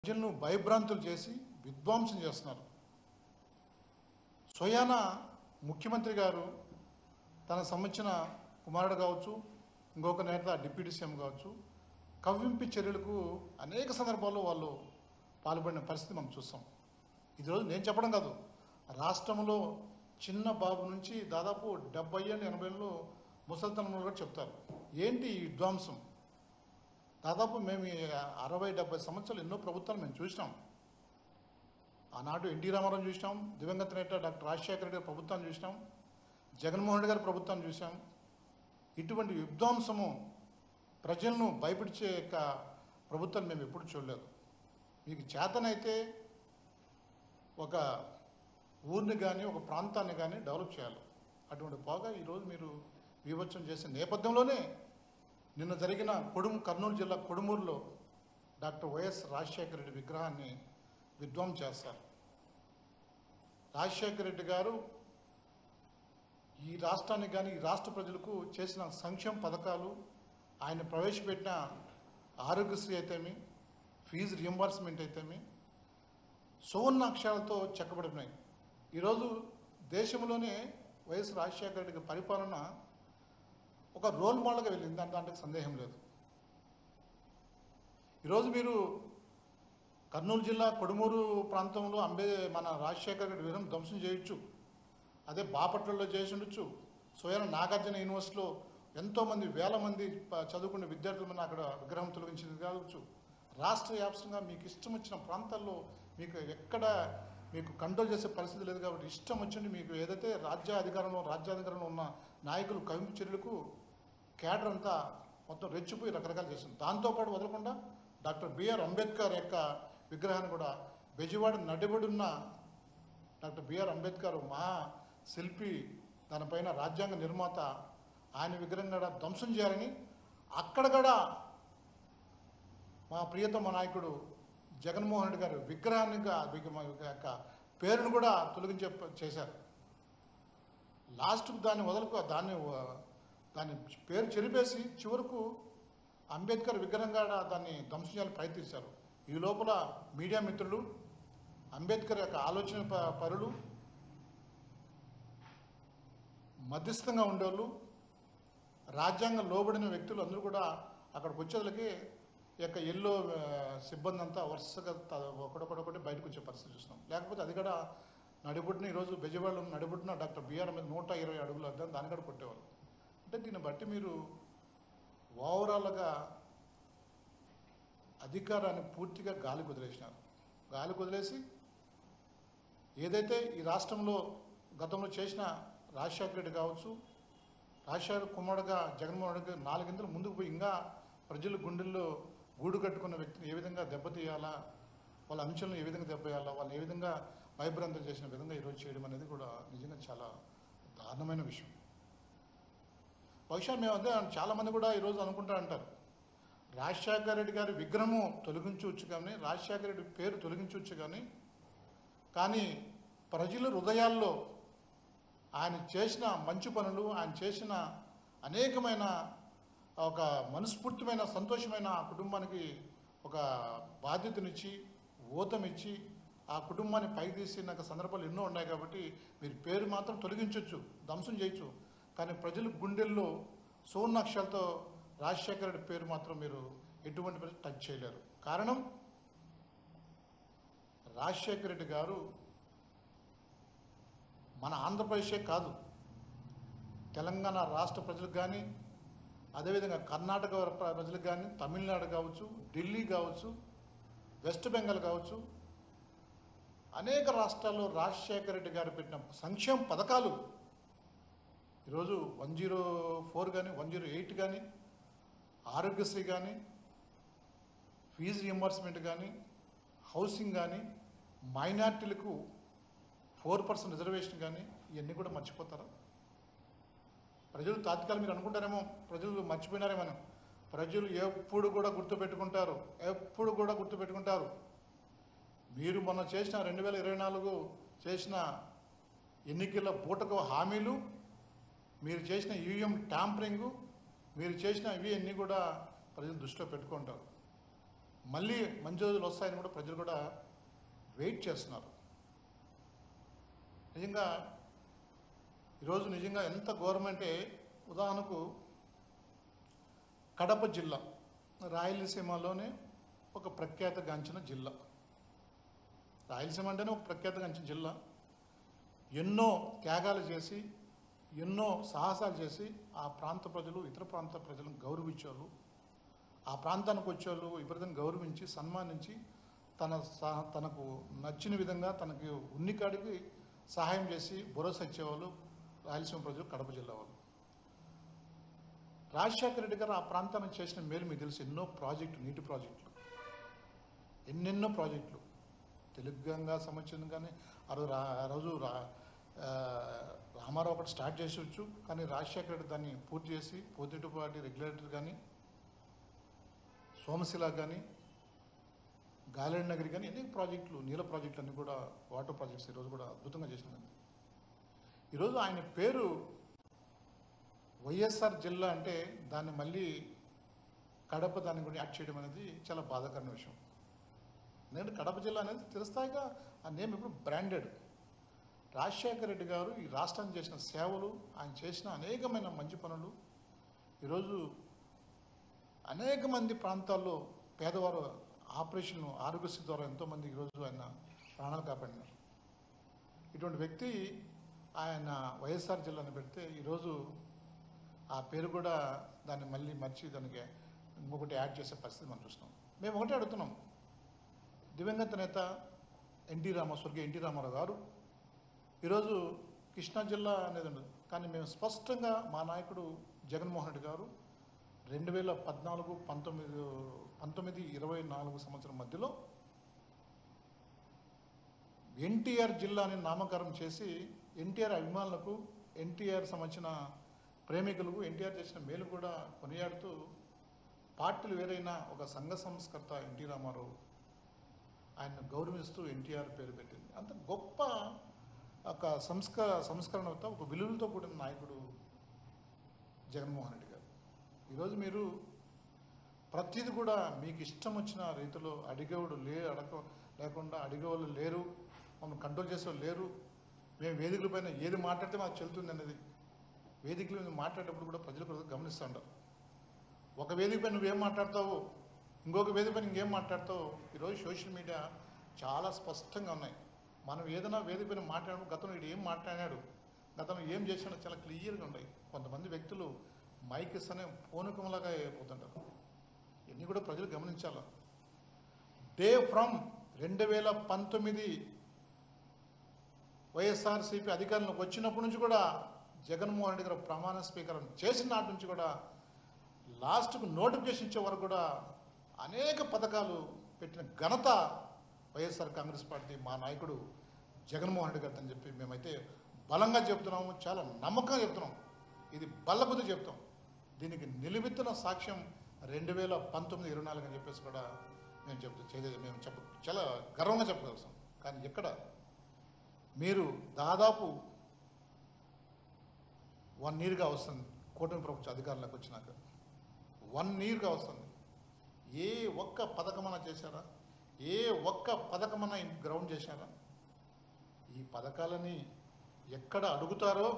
ప్రజలను భయభ్రాంతులు చేసి విధ్వంసం చేస్తున్నారు. స్వయాన ముఖ్యమంత్రి గారు తన సంబంధించిన కుమారుడు కావచ్చు, ఇంకొక నేత డిప్యూటీ సీఎం కావచ్చు, కవ్వింపు చర్యలకు అనేక సందర్భాల్లో వాళ్ళు పాల్పడిన పరిస్థితి మనం చూస్తాం. ఈరోజు నేను చెప్పడం కాదు, రాష్ట్రంలో చిన్న బాబు నుంచి దాదాపు 70 ఏళ్ళు 80 ఏళ్ళు ముసలితనంలో కూడా చెప్తారు. ఏంటి ఈ విధ్వంసం? దాదాపు మేము 60-70 సంవత్సరాలు ఎన్నో ప్రభుత్వాలు మేము చూసినాం. ఆనాడు ఎన్టీ రామారావు చూసినాం, దివంగత నేత డాక్టర్ రాజశేఖర రెడ్డి గారి ప్రభుత్వాన్ని చూసినాం, జగన్మోహన్ రెడ్డి గారి ప్రభుత్వాన్ని చూసాం. ఇటువంటి విధ్వంసము ప్రజలను భయపెట్టే ప్రభుత్వాన్ని మేము ఎప్పుడు చూడలేదు. మీకు చేతనైతే ఒక ఊరిని కానీ ఒక ప్రాంతాన్ని కానీ డెవలప్ చేయాలి. అటువంటి పోగా ఈరోజు మీరు వివచ్చం చేసే నేపథ్యంలోనే నిన్న జరిగిన కర్నూలు జిల్లా కొడుమూరులో డాక్టర్ వైఎస్ రాజశేఖర రెడ్డి విగ్రహాన్ని విధ్వంసం చేస్తారు. రాజశేఖర రెడ్డి గారు ఈ రాష్ట్రానికి కానీ ఈ రాష్ట్ర ప్రజలకు చేసిన సంక్షేమ పథకాలు, ఆయన ప్రవేశపెట్టిన ఆరోగ్యశ్రీ అయితేమి, ఫీజు రియంబర్స్మెంట్ అయితేమి సువర్ణ అక్షరాలతో చెక్కబడినాయి. ఈరోజు దేశంలోనే వైఎస్ రాజశేఖర రెడ్డి పరిపాలన ఒక రోల్ మోడల్గా వెళ్ళింది, దాంట్లో సందేహం లేదు. ఈరోజు మీరు కర్నూలు జిల్లా కొడుమూరు ప్రాంతంలో మన రాజశేఖర రెడ్డి విగ్రహం ధ్వంసం చేయొచ్చు, అదే బాపట్లలో చేసి ఉండొచ్చు, స్వయం నాగార్జున యూనివర్సిటీలో ఎంతోమంది వేల మంది చదువుకునే విద్యార్థుల మీద అక్కడ విగ్రహం తొలగించింది కావచ్చు. రాష్ట్ర వ్యాప్తంగా మీకు ఇష్టం వచ్చిన ప్రాంతాల్లో మీకు ఎక్కడ మీకు కంట్రోల్ చేసే పరిస్థితి లేదు కాబట్టి ఇష్టం వచ్చింది మీకు ఏదైతే రాజ్యాధికారంలో ఉన్న నాయకులు కవింపు చర్యలకు క్యాడర్ అంతా మొత్తం రెచ్చిపోయి రకరకాలు చేస్తుంది. దాంతోపాటు వదలకుండా డాక్టర్ బిఆర్ అంబేద్కర్ యొక్క విగ్రహాన్ని కూడా బెజవాడ నడిబడున్న డాక్టర్ బిఆర్ అంబేద్కర్ మహా శిల్పి, దానిపైన రాజ్యాంగ నిర్మాత, ఆయన విగ్రహం కూడా ధ్వంసం చేయాలని అక్కడ కూడా మా ప్రియతమ నాయకుడు జగన్మోహన్ రెడ్డి గారు విగ్రహాన్ని యొక్క పేరును కూడా చేశారు. లాస్ట్కు దాన్ని దాని పేరు చెరిపేసి చివరకు అంబేద్కర్ విగ్రహం కూడా దాన్ని ధ్వంసం చేయాలని ప్రయత్నించారు. ఈ లోపల మీడియా మిత్రులు, అంబేద్కర్ యొక్క ఆలోచన పరులు, మధ్యస్థంగా ఉండేవాళ్ళు, రాజ్యాంగం లోబడిన వ్యక్తులు అందరూ కూడా అక్కడికి వచ్చేళ్ళకి యొక్క ఎల్లో సిబ్బంది అంతా వరుసగా ఒకటి బయటకు వచ్చే పరిస్థితి చూస్తున్నాం. లేకపోతే అది కూడా నడిబొడ్డున ఈరోజు బెజవాడలో నడిబొడ్డున డాక్టర్ బిఆర్ మీద 120 అడుగులు అద్దాన్ని దాన్ని కూడా కొట్టేవాళ్ళు. అంటే దీన్ని బట్టి మీరు ఓవరాల్గా అధికారాన్ని పూర్తిగా గాలి కుదిలేసినారు. గాలి కుదిలేసి ఏదైతే ఈ రాష్ట్రంలో గతంలో చేసిన రాజశేఖర రెడ్డి కావచ్చు, రాజశేఖర కుమారుడుగా జగన్మోహన్ రెడ్డి 4 గంటలు ముందుకు పోయి ఇంకా ప్రజల గుండెల్లో గూడు కట్టుకున్న వ్యక్తిని ఏ విధంగా దెబ్బతీయాలా, వాళ్ళ అంశాలను ఏ విధంగా దెబ్బేయాలా, వాళ్ళని ఏ విధంగా భయభ్రాంతం చేసిన విధంగా ఈరోజు చేయడం అనేది కూడా నిజంగా చాలా దారుణమైన విషయం. బహుశా మేము అదే చాలామంది కూడా ఈరోజు అనుకుంటా అంటారు, రాజశేఖర రెడ్డి గారి విగ్రహము తొలగించవచ్చు కానీ, రాజశేఖర రెడ్డి పేరు తొలగించవచ్చు కానీ ప్రజల హృదయాల్లో ఆయన చేసిన మంచి పనులు, ఆయన చేసిన అనేకమైన ఒక మనస్ఫూర్తిమైన సంతోషమైన ఆ కుటుంబానికి ఒక బాధ్యతనిచ్చి ఊతమిచ్చి ఆ కుటుంబాన్ని పైకి తీసిన సందర్భాలు ఎన్నో ఉన్నాయి. కాబట్టి మీరు పేరు మాత్రం తొలగించవచ్చు, ధ్వంసం చేయొచ్చు, కానీ ప్రజల గుండెల్లో సువర్ణాక్షరాలతో రాజశేఖర రెడ్డి పేరు మాత్రం మీరు ఎటువంటి టచ్ చేయలేరు. కారణం రాజశేఖర రెడ్డి గారు మన ఆంధ్రప్రదేశే కాదు, తెలంగాణ రాష్ట్ర ప్రజలకు కానీ, అదేవిధంగా కర్ణాటక ప్రజలకు కానీ, తమిళనాడు కావచ్చు, ఢిల్లీ కావచ్చు, వెస్ట్ బెంగాల్ కావచ్చు, అనేక రాష్ట్రాల్లో రాజశేఖర రెడ్డి గారు పెట్టిన సంక్షేమ పథకాలు ఈరోజు 104 కానీ 108 కానీ, ఆరోగ్యశ్రీ కానీ, ఫీజు రియంబర్స్మెంట్ కానీ, హౌసింగ్ కానీ, మైనార్టీలకు 4% రిజర్వేషన్ కానీ, ఇవన్నీ కూడా మర్చిపోతారా? ప్రజలు తాత్కాలిక మీరు అనుకుంటారేమో ప్రజలు మర్చిపోయినారేమో. ప్రజలు ఎప్పుడు కూడా గుర్తుపెట్టుకుంటారు. మీరు మొన్న చేసిన 2024 చేసిన ఎన్నికల బూటకు హామీలు, మీరు చేసిన ఈవీఎం ట్యాంపరింగు, మీరు చేసిన ఇవి అన్నీ కూడా ప్రజలు దృష్టిలో పెట్టుకుంటారు. మళ్ళీ మంచి రోజులు వస్తాయని కూడా ప్రజలు కూడా వెయిట్ చేస్తున్నారు. నిజంగా ఈరోజు నిజంగా ఎంత గవర్నమెంటే, ఉదాహరణకు కడప జిల్లా రాయలసీమలోనే ఒక ప్రఖ్యాతగాంచిన జిల్లా. రాయలసీమ అంటేనే ఒక ప్రఖ్యాతగాంచిన జిల్లా. ఎన్నో త్యాగాలు చేసి, ఎన్నో సాహసాలు చేసి ఆ ప్రాంత ప్రజలు ఇతర ప్రాంత ప్రజలను గౌరవించేవాళ్ళు. ఆ ప్రాంతానికి వచ్చేవాళ్ళు విపరీతంగా గౌరవించి సన్మానించి తనకు నచ్చిన విధంగా తనకి ఉన్నికాడికి సహాయం చేసి భరోసా ఇచ్చేవాళ్ళు రాయలసీమ ప్రజలు, కడప జిల్లా వాళ్ళు. రాజశేఖర రెడ్డి గారు ఆ ప్రాంతానికి చేసిన మేలు మీకు తెలుసు. ఎన్నో ప్రాజెక్టులు, నీటి ప్రాజెక్టులు, ఎన్నెన్నో ప్రాజెక్టులు. తెలుగు గంగా సంబంధించింది కానీ ఆ రోజు రామారావు ఒకటి స్టార్ట్ చేసేవచ్చు, కానీ రాజశేఖర రెడ్డి దాన్ని పూర్తి చేసి పోతిరెడ్డిపాటి రెగ్యులేటర్ కానీ, సోమశిల కానీ, గాలేడు నగరి కానీ ఎన్ని ప్రాజెక్టులు, నీళ్ళ ప్రాజెక్టులు అన్నీ కూడా, వాటర్ ప్రాజెక్ట్స్ ఈరోజు కూడా అద్భుతంగా చేసినది. ఈరోజు ఆయన పేరు వైఎస్ఆర్ జిల్లా అంటే దాన్ని మళ్ళీ కడప దాన్ని కూడా యాడ్ చేయడం అనేది చాలా బాధాకరమైన విషయం. ఎందుకంటే కడప జిల్లా అనేది చిరస్థాయిగా ఆ నేమ్ ఇప్పుడు బ్రాండెడ్. రాజశేఖర రెడ్డి గారు ఈ రాష్ట్రానికి చేసిన సేవలు, ఆయన చేసిన అనేకమైన మంచి పనులు ఈరోజు అనేక మంది ప్రాంతాల్లో పేదవారు ఆపరేషన్ ఆరోగ్యశ్రీ ద్వారా ఎంతోమంది ఈరోజు ఆయన ప్రాణాలు కాపాడినారు. ఇటువంటి వ్యక్తి ఆయన వైఎస్ఆర్ జిల్లాని పెడితే ఈరోజు ఆ పేరు కూడా దాన్ని మళ్ళీ మర్చి దానికి ఇంకొకటి యాడ్ చేసే పరిస్థితి మనం చూస్తున్నాం. మేము ఒకటే అడుగుతున్నాం, దివంగత నేత స్వర్గీయ ఎన్టీ రామారావు గారు ఈరోజు కృష్ణా జిల్లా అనేది ఉండదు, కానీ మేము స్పష్టంగా మా నాయకుడు జగన్మోహన్ రెడ్డి గారు 2014, 19, 24 సంవత్సరం మధ్యలో ఎన్టీఆర్ జిల్లాని నామకరణం చేసి ఎన్టీఆర్ అభిమానులకు, ఎన్టీఆర్ సంబంధించిన ప్రేమికులకు ఎన్టీఆర్ చేసిన మేలు కూడా కొనియాడుతూ పార్టీలు వేరైనా ఒక సంఘ సంస్కర్త ఎన్టీ రామారావు ఆయన గౌరవిస్తూ ఎన్టీఆర్ పేరు పెట్టింది. అంత గొప్ప ఒక సంస్కరణతో, ఒక విలువలతో కూడిన నాయకుడు జగన్మోహన్ రెడ్డి గారు. ఈరోజు మీరు ప్రతిదీ కూడా మీకు ఇష్టం వచ్చిన రీతిలో అడిగేవాడు లేకుండా అడిగేవాళ్ళు లేరు, మమ్మల్ని కంట్రోల్ చేసేవాళ్ళు లేరు, మేము వేదికల పైన ఏది మాట్లాడితే మాకు చెల్లుతుంది అనేది వేదికల మీద మాట్లాడేటప్పుడు కూడా ప్రజలు కూడా గమనిస్తూ ఉంటారు. ఒక వేదిక పైన నువ్వేం మాట్లాడతావు, ఇంకొక వేదిక పైన ఇంకేం మాట్లాడతావు. ఈరోజు సోషల్ మీడియా చాలా స్పష్టంగా ఉన్నాయి. మనం ఏదైనా వేదిక పైన మాట్లాడినప్పుడు గతంలో వీడు ఏం మాట్లాడాడు, గతంలో ఏం చేశాడో చాలా క్లియర్గా ఉన్నాయి. కొంతమంది వ్యక్తులు మైక్ ఇస్తేనే పూనకంలాగా అయిపోతుంటారు. ఇవన్నీ కూడా ప్రజలు గమనించాలి. డే ఫ్రమ్ 2019 వైఎస్ఆర్సీపీ అధికారంలోకి వచ్చినప్పటి నుంచి కూడా జగన్మోహన్ రెడ్డి గారు ప్రమాణ స్వీకారం చేసిన నాటి నుంచి కూడా లాస్ట్కు నోటిఫికేషన్ ఇచ్చే వరకు కూడా అనేక పథకాలు పెట్టిన ఘనత వైఎస్ఆర్ కాంగ్రెస్ పార్టీ, మా నాయకుడు జగన్మోహన్ రెడ్డి గారు అని చెప్పి మేమైతే బలంగా చెప్తున్నాము, చాలా నమ్మకంగా చెప్తున్నాం. ఇది బల్లబుద్ధి చెప్తాం. దీనికి నిలువెత్తిన సాక్ష్యం 2019, 24 అని చెప్పేసి కూడా మేము చాలా గర్వంగా చెప్పగలుగుతాం. కానీ ఎక్కడ మీరు దాదాపు 1 yearగా వస్తుంది కూటమి ప్రభుత్వ అధికారంలోకి వచ్చినాక, 1 yearగా వస్తుంది. ఏ ఒక్క పథకమన్నా చేశారా? ఏ ఒక్క పథకమన్నా గ్రౌండ్ చేశారా? ఈ పథకాలని ఎక్కడ అడుగుతారో